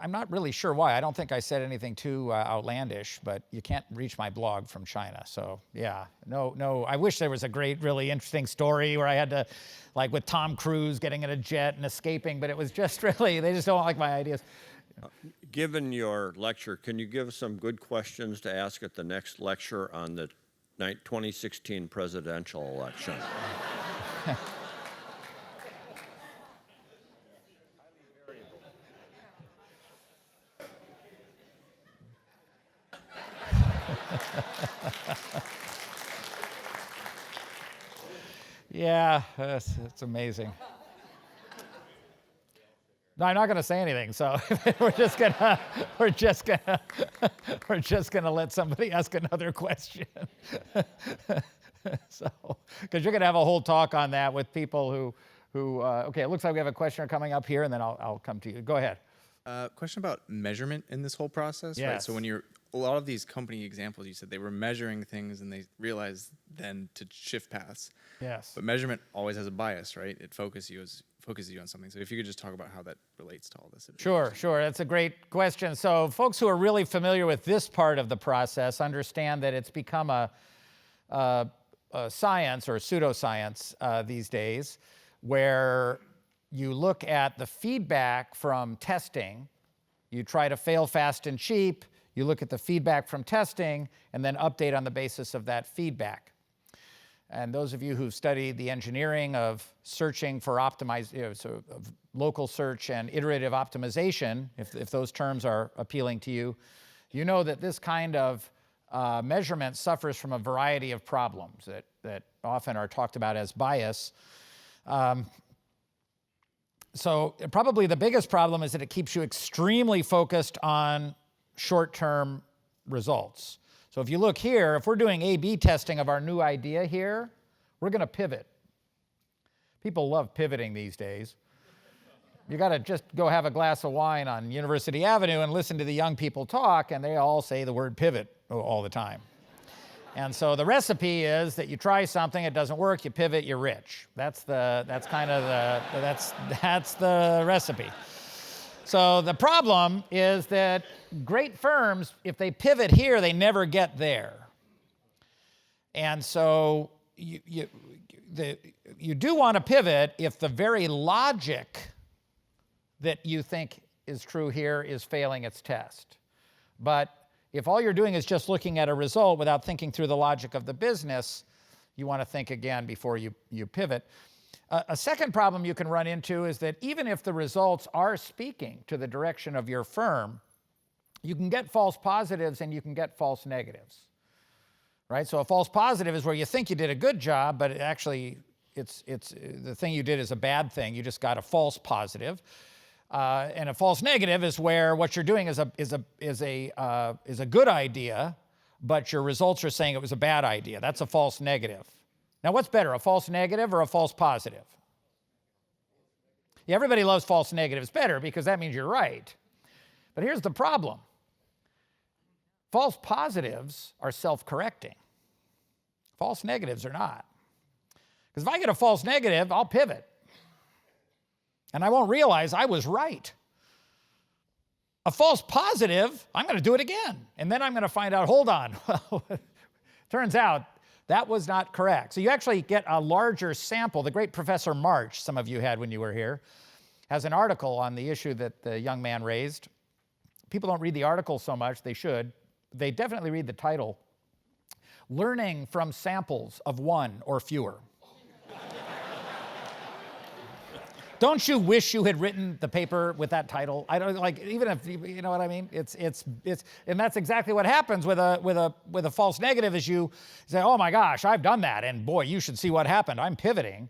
I'm not really sure why. I don't think I said anything too outlandish, but you can't reach my blog from China. So yeah, no, I wish there was a great, really interesting story where I had to, like with Tom Cruise getting in a jet and escaping, but it was just really, they just don't like my ideas. Given your lecture, can you give us some good questions to ask at the next lecture on the 2016 presidential election? Yeah, it's amazing. No, I'm not going to say anything. So we're just gonna let somebody ask another question. So, because you're going to have a whole talk on that with people who. Okay, it looks like we have a questioner coming up here, and then I'll come to you. Go ahead. Question about measurement in this whole process. Yes. Right? So when a lot of these company examples, you said they were measuring things and they realized then to shift paths. Yes. But measurement always has a bias, right? It focuses you on something. So if you could just talk about how that relates to all this. Sure. That's a great question. So folks who are really familiar with this part of the process understand that it's become a science or pseudoscience these days, where you look at the feedback from testing, you try to fail fast and cheap, you look at the feedback from testing, and then update on the basis of that feedback. And those of you who've studied the engineering of searching for of local search and iterative optimization, if those terms are appealing to you, you know that this kind of measurement suffers from a variety of problems that often are talked about as bias. So probably the biggest problem is that it keeps you extremely focused on short-term results. So if you look here, if we're doing A/B testing of our new idea here, we're going to pivot. People love pivoting these days. You got to just go have a glass of wine on University Avenue and listen to the young people talk, and they all say the word pivot all the time. And so the recipe is that you try something, it doesn't work, you pivot, you're rich. That's the recipe. So the problem is that great firms, if they pivot here, they never get there. And so you do want to pivot if the very logic that you think is true here is failing its test. But if all you're doing is just looking at a result without thinking through the logic of the business, you want to think again before you pivot. A second problem you can run into is that even if the results are speaking to the direction of your firm, you can get false positives and you can get false negatives, right? So a false positive is where you think you did a good job, but actually it's the thing you did is a bad thing. You just got a false positive. And a false negative is where what you're doing is a good idea, but your results are saying it was a bad idea. That's a false negative. Now, what's better, a false negative or a false positive? Yeah, everybody loves false negatives better because that means you're right. But here's the problem. False positives are self-correcting. False negatives are not. Because if I get a false negative, I'll pivot. And I won't realize I was right. A false positive, I'm going to do it again. And then I'm going to find out, hold on, well, turns out that was not correct. So you actually get a larger sample. The great Professor March, some of you had when you were here, has an article on the issue that the young man raised. People don't read the article so much, they should. They definitely read the title, Learning from Samples of One or Fewer. Don't you wish you had written the paper with that title? I don't like, even if you know what I mean. It's and that's exactly what happens with a false negative. Is you say, oh my gosh, I've done that, and boy, you should see what happened. I'm pivoting,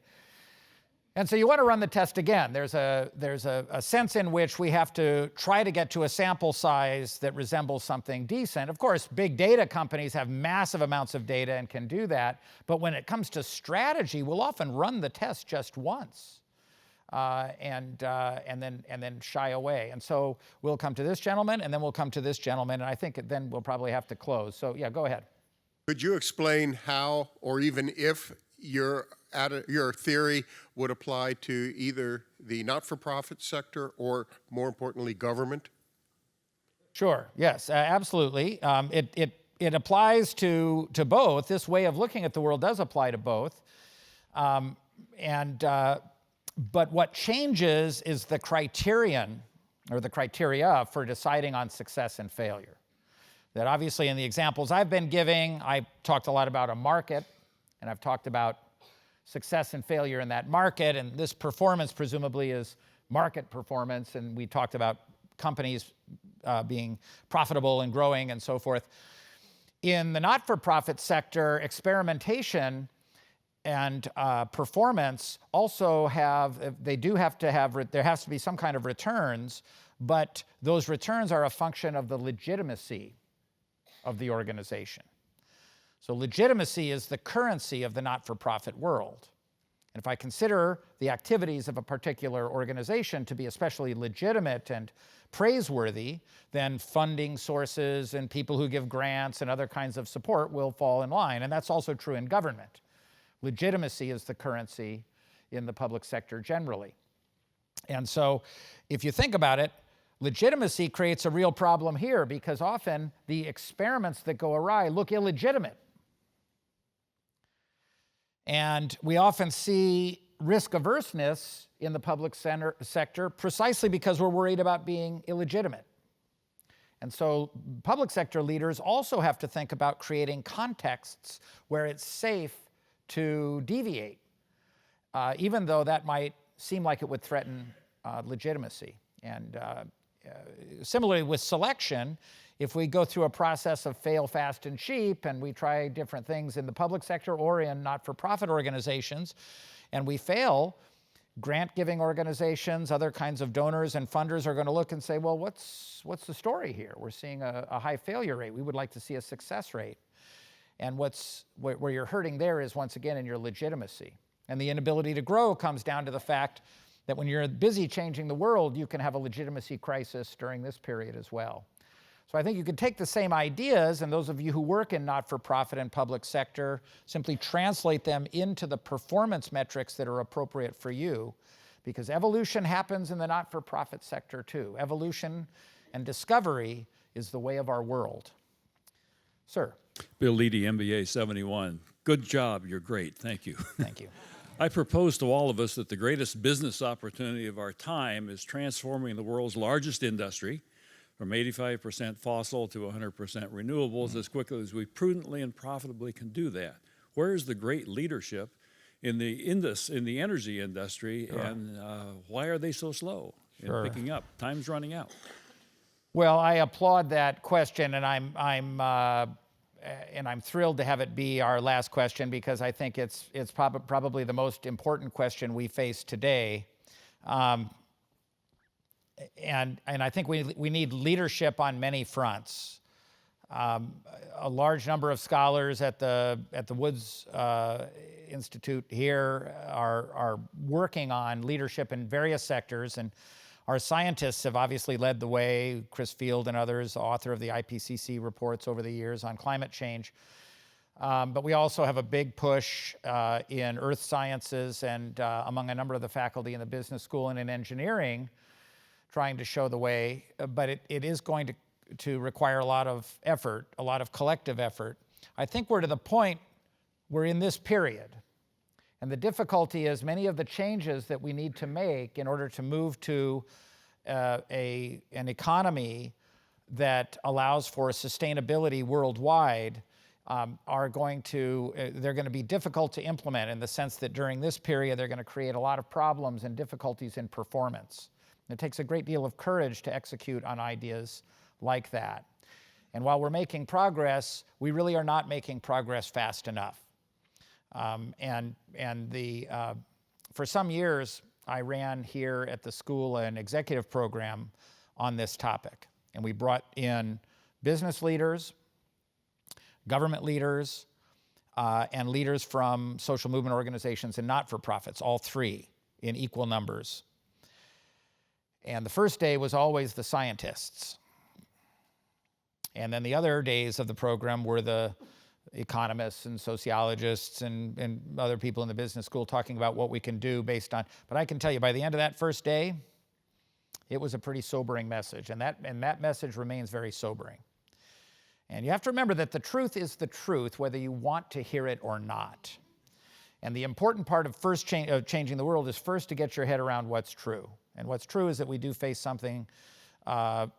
And so you want to run the test again. There's a sense in which we have to try to get to a sample size that resembles something decent. Of course, big data companies have massive amounts of data and can do that. But when it comes to strategy, we'll often run the test just once and then shy away. And so we'll come to this gentleman, and then we'll come to this gentleman, and I think then we'll probably have to close. So yeah, go ahead. Could you explain how, or even if, your theory would apply to either the not-for-profit sector or, more importantly, government? Sure. Yes. Absolutely. It applies to both. This way of looking at the world does apply to both. But what changes is the criterion or the criteria for deciding on success and failure. That obviously in the examples I've been giving, I talked a lot about a market, and I've talked about success and failure in that market, and this performance presumably is market performance, and we talked about companies being profitable and growing and so forth. In the not-for-profit sector, experimentation and performance also there has to be some kind of returns, but those returns are a function of the legitimacy of the organization. So legitimacy is the currency of the not-for-profit world. And if I consider the activities of a particular organization to be especially legitimate and praiseworthy, then funding sources and people who give grants and other kinds of support will fall in line. And that's also true in government. Legitimacy is the currency in the public sector generally. And so if you think about it, legitimacy creates a real problem here because often the experiments that go awry look illegitimate. And we often see risk averseness in the public sector precisely because we're worried about being illegitimate. And so public sector leaders also have to think about creating contexts where it's safe to deviate, even though that might seem like it would threaten legitimacy. And similarly with selection, if we go through a process of fail fast and cheap and we try different things in the public sector or in not-for-profit organizations and we fail, grant-giving organizations, other kinds of donors and funders are going to look and say, well, what's the story here? We're seeing a high failure rate. We would like to see a success rate. And where you're hurting there is, once again, in your legitimacy. And the inability to grow comes down to the fact that when you're busy changing the world, you can have a legitimacy crisis during this period as well. So I think you could take the same ideas, and those of you who work in not-for-profit and public sector, simply translate them into the performance metrics that are appropriate for you, because evolution happens in the not-for-profit sector too. Evolution and discovery is the way of our world. Sir. Bill Leedy, MBA 71. Good job. You're great. Thank you. Thank you. I propose to all of us that the greatest business opportunity of our time is transforming the world's largest industry from 85% fossil to 100% renewables as quickly as we prudently and profitably can do that. Where is the great leadership in the energy industry, and why are they so slow in picking up? Time's running out. Well, I applaud that question, and I'm thrilled to have it be our last question because I think it's probably the most important question we face today. And I think we need leadership on many fronts. A large number of scholars at the Woods Institute here are working on leadership in various sectors, and our scientists have obviously led the way. Chris Field and others, author of the IPCC reports over the years on climate change. But we also have a big push in earth sciences and among a number of the faculty in the business school and in engineering, trying to show the way, but it is going to require a lot of effort, a lot of collective effort. I think we're to the point, we're in this period. And the difficulty is many of the changes that we need to make in order to move to an economy that allows for sustainability worldwide they're going to be difficult to implement in the sense that during this period, they're going to create a lot of problems and difficulties in performance. It takes a great deal of courage to execute on ideas like that. And while we're making progress, we really are not making progress fast enough. for some years, I ran here at the school an executive program on this topic. And we brought in business leaders, government leaders, and leaders from social movement organizations and not-for-profits, all three in equal numbers. And the first day was always the scientists. And then the other days of the program were the economists and sociologists and other people in the business school talking about what we can do based on. But I can tell you, by the end of that first day, it was a pretty sobering message. And that message remains very sobering. And you have to remember that the truth is the truth, whether you want to hear it or not. And the important part of changing the world is first to get your head around what's true. And what's true is that we do face something that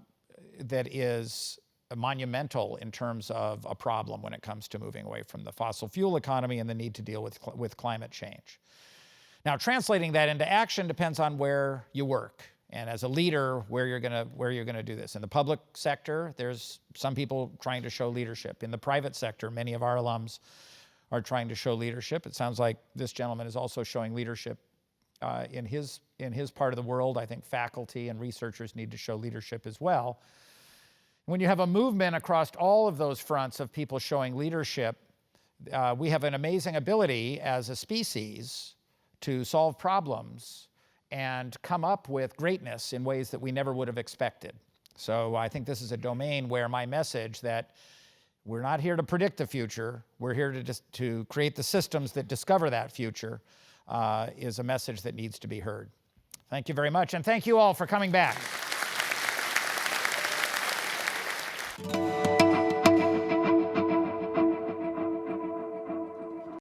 is monumental in terms of a problem when it comes to moving away from the fossil fuel economy and the need to deal with climate change. Now, translating that into action depends on where you work. And as a leader, where you're gonna do this. In the public sector, there's some people trying to show leadership. In the private sector, many of our alums are trying to show leadership. It sounds like this gentleman is also showing leadership in his part of the world. I think faculty and researchers need to show leadership as well. When you have a movement across all of those fronts of people showing leadership, we have an amazing ability as a species to solve problems and come up with greatness in ways that we never would have expected. So I think this is a domain where my message that we're not here to predict the future, we're here to create the systems that discover that future, is a message that needs to be heard. Thank you very much, and thank you all for coming back.